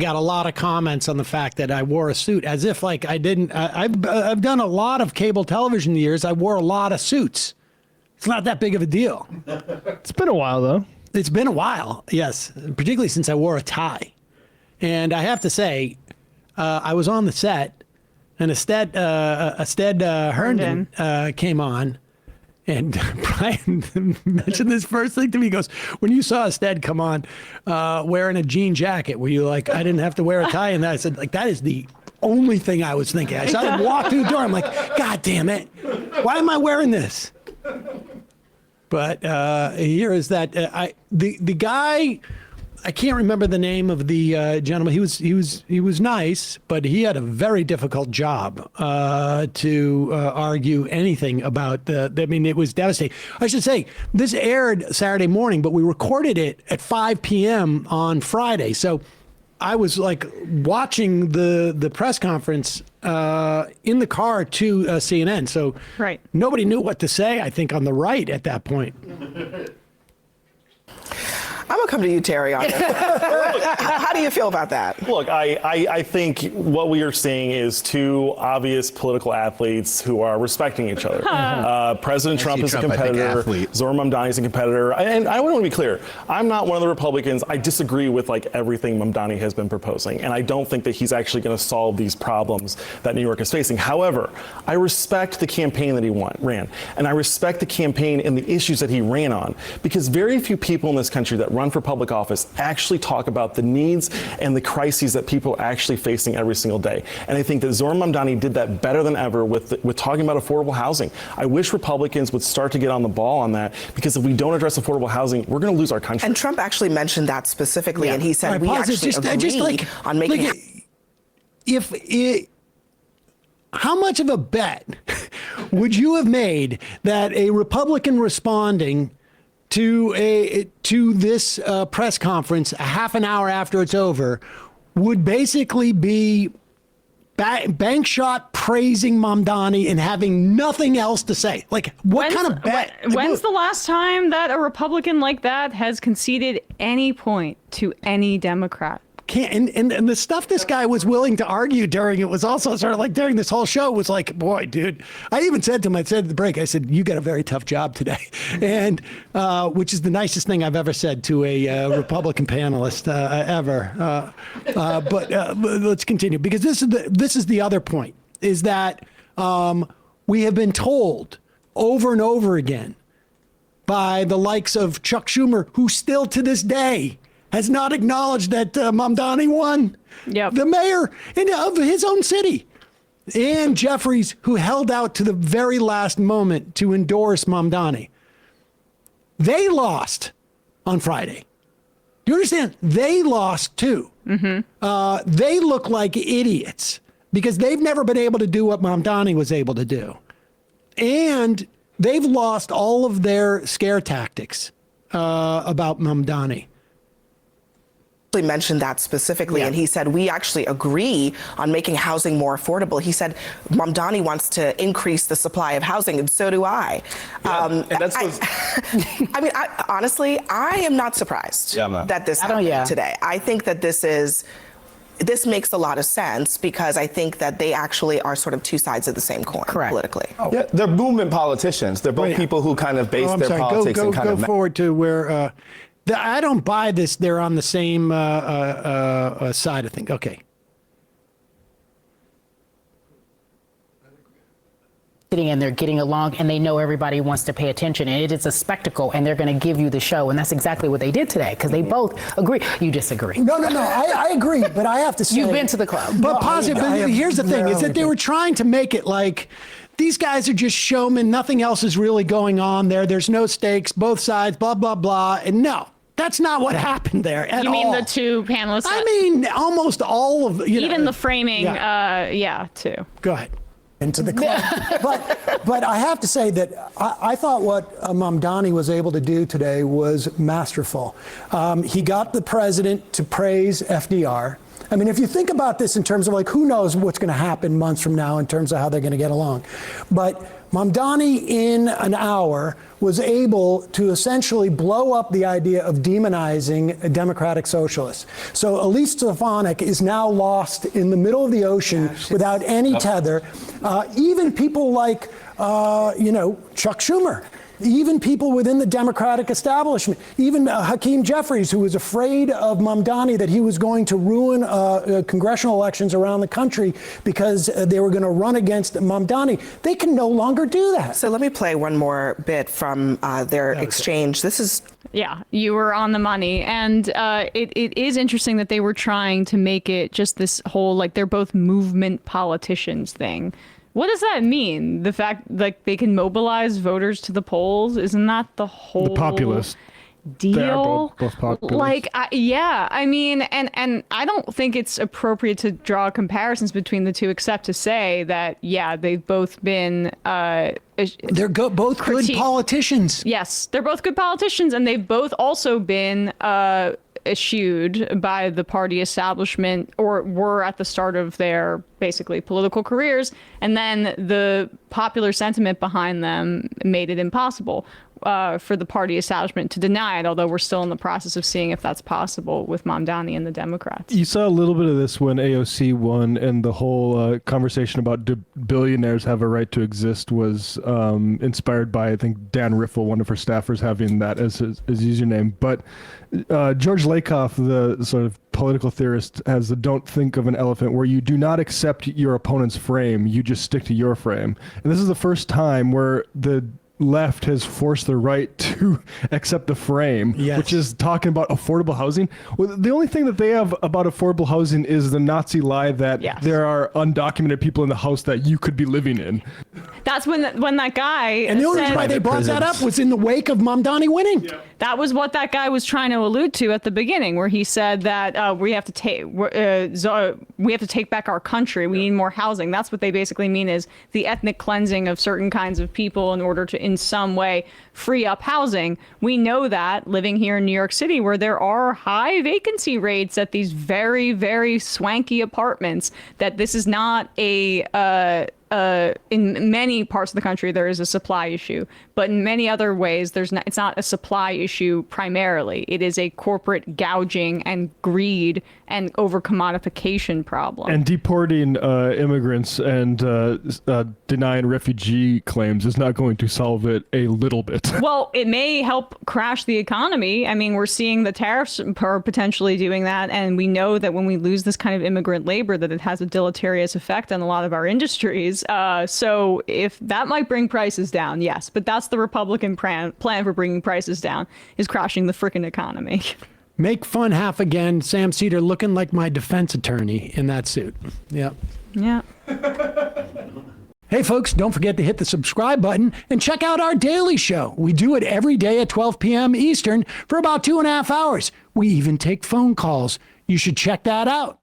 got a lot of comments on the fact that I wore a suit, as if like I didn't. I've done a lot of cable television years. I wore a lot of suits. It's not that big of a deal. It's been a while, though. It's been a while, yes, particularly since I wore a tie. And I have to say, I was on the set, and Ested Herndon came on. And Brian mentioned this first thing to me. He goes, when you saw Ested come on wearing a jean jacket, were you like, I didn't have to wear a tie? And I said, like, that is the only thing I was thinking. I saw him walk through the door. I'm like, God damn it. Why am I wearing this? But here is that the guy, I can't remember the name of the gentleman. He was nice, but he had a very difficult job to argue anything about I mean, it was devastating. I should say this aired Saturday morning, but we recorded it at 5 p.m. on Friday. So I was like watching the press conference in the car to CNN. So nobody knew what to say, I think, on the right at that point. I'm going to come to you, Terry, on this. How do you feel about that? Look, I think what we are seeing is two obvious political athletes who are respecting each other. President Trump is a competitor. Zohran Mamdani is a competitor. And I want to be clear. I'm not one of the Republicans. I disagree with like everything Mamdani has been proposing. And I don't think that he's actually going to solve these problems that New York is facing. However, I respect the campaign that he ran. And I respect the campaign and the issues that he ran on. Because very few people in this country that run for public office actually talk about the needs and the crises that people are actually facing every single day. And I think that Zohran Mamdani did that better than ever with talking about affordable housing. I wish Republicans would start to get on the ball on that, because if we don't address affordable housing, we're going to lose our country. And Trump actually mentioned that specifically, and he said we actually agree on making how much of a bet would you have made that a Republican responding to this press conference a half an hour after it's over would basically be bank shot praising Mamdani and having nothing else to say? Like, what kind of bet? When's the last time that a Republican like that has conceded any point to any Democrat? And the stuff this guy was willing to argue during it was also sort of like during this whole show was like, boy, dude, I even said to him, I said at the break, I said, you got a very tough job today. And which is the nicest thing I've ever said to a Republican panelist ever. But let's continue, because this is the other point, is that we have been told over and over again by the likes of Chuck Schumer, who still to this day has not acknowledged that Mamdani won. The mayor of his own city. And Jeffries, who held out to the very last moment to endorse Mamdani. They lost on Friday. Do you understand? They lost too. They look like idiots because they've never been able to do what Mamdani was able to do. And they've lost all of their scare tactics about Mamdani. Mentioned that specifically, and he said we actually agree on making housing more affordable. He said Mamdani wants to increase the supply of housing, and so do I. And that's I mean, honestly, I am not surprised that this happened today. I think that this makes a lot of sense, because I think that they actually are sort of two sides of the same coin politically. Yeah, they're movement politicians. They're both people who kind of base their politics and kind of go forward to where. I don't buy this. They're on the same side of things. Okay. Sitting and they're getting along, and they know everybody wants to pay attention, and it is a spectacle, and they're going to give you the show, and that's exactly what they did today, because they both agree. You disagree. No. I agree, but I have to say you've been to the club. But here's the thing: is that they were trying to make it like these guys are just showmen. Nothing else is really going on there. There's no stakes, both sides, blah blah blah, and no. That's not what happened there at all. You mean the two panelists? I mean, almost all of even the framing. Too. Go ahead. Into the club. but I have to say that I thought what Mamdani was able to do today was masterful. He got the president to praise FDR. I mean, if you think about this in terms of like, who knows what's going to happen months from now in terms of how they're going to get along. But Mamdani, in an hour, was able to essentially blow up the idea of demonizing democratic socialists. So Elise Stefanik is now lost in the middle of the ocean without any tether. Even people like, Chuck Schumer, even people within the Democratic establishment, even Hakeem Jeffries, who was afraid of Mamdani, that he was going to ruin congressional elections around the country because they were going to run against Mamdani. They can no longer do that. So let me play one more bit from their exchange. This is... Yeah, you were on the money. And it is interesting that they were trying to make it just this whole, like, they're both movement politicians thing. What does that mean? The fact like they can mobilize voters to the polls? Isn't that the whole populist deal? They're both populist. Like, I mean, and I don't think it's appropriate to draw comparisons between the two, except to say that, yeah, they've both been... they're both good politicians. Yes, they're both good politicians, and they've both also been eschewed by the party establishment, or were at the start of their basically political careers, and then the popular sentiment behind them made it impossible for the party establishment to deny it, although we're still in the process of seeing if that's possible with Mamdani and the Democrats. You saw a little bit of this when AOC won, and the whole conversation about do billionaires have a right to exist was inspired by, I think, Dan Riffle, one of her staffers, having that as his username. But George Lakoff, the sort of political theorist, has the don't think of an elephant, where you do not accept your opponent's frame, you just stick to your frame. And this is the first time where the left has forced the right to accept the frame, which is talking about affordable housing. Well, the only thing that they have about affordable housing is the Nazi lie that there are undocumented people in the house that you could be living in. That's when that guy... And the only reason why they brought that up was in the wake of Mamdani winning. Yeah. That was what that guy was trying to allude to at the beginning, where he said that we have to take back our country. We need more housing. That's what they basically mean, is the ethnic cleansing of certain kinds of people in order to, in some way, free up housing. We know that living here in New York City, where there are high vacancy rates at these very, very swanky apartments, that this is not in many parts of the country, there is a supply issue, but in many other ways, it's not a supply issue primarily. It is a corporate gouging and greed and over commodification problem. And deporting immigrants and denying refugee claims is not going to solve it a little bit. Well, it may help crash the economy. I mean, we're seeing the tariffs are potentially doing that, and we know that when we lose this kind of immigrant labor, that it has a deleterious effect on a lot of our industries. So if that might bring prices down, yes, but that's the Republican plan for bringing prices down, is crashing the frickin' economy. Make fun half again. Sam Seder looking like my defense attorney in that suit. Yep. Yeah. Hey, folks, don't forget to hit the subscribe button and check out our daily show. We do it every day at 12 p.m. Eastern for about 2.5 hours. We even take phone calls. You should check that out.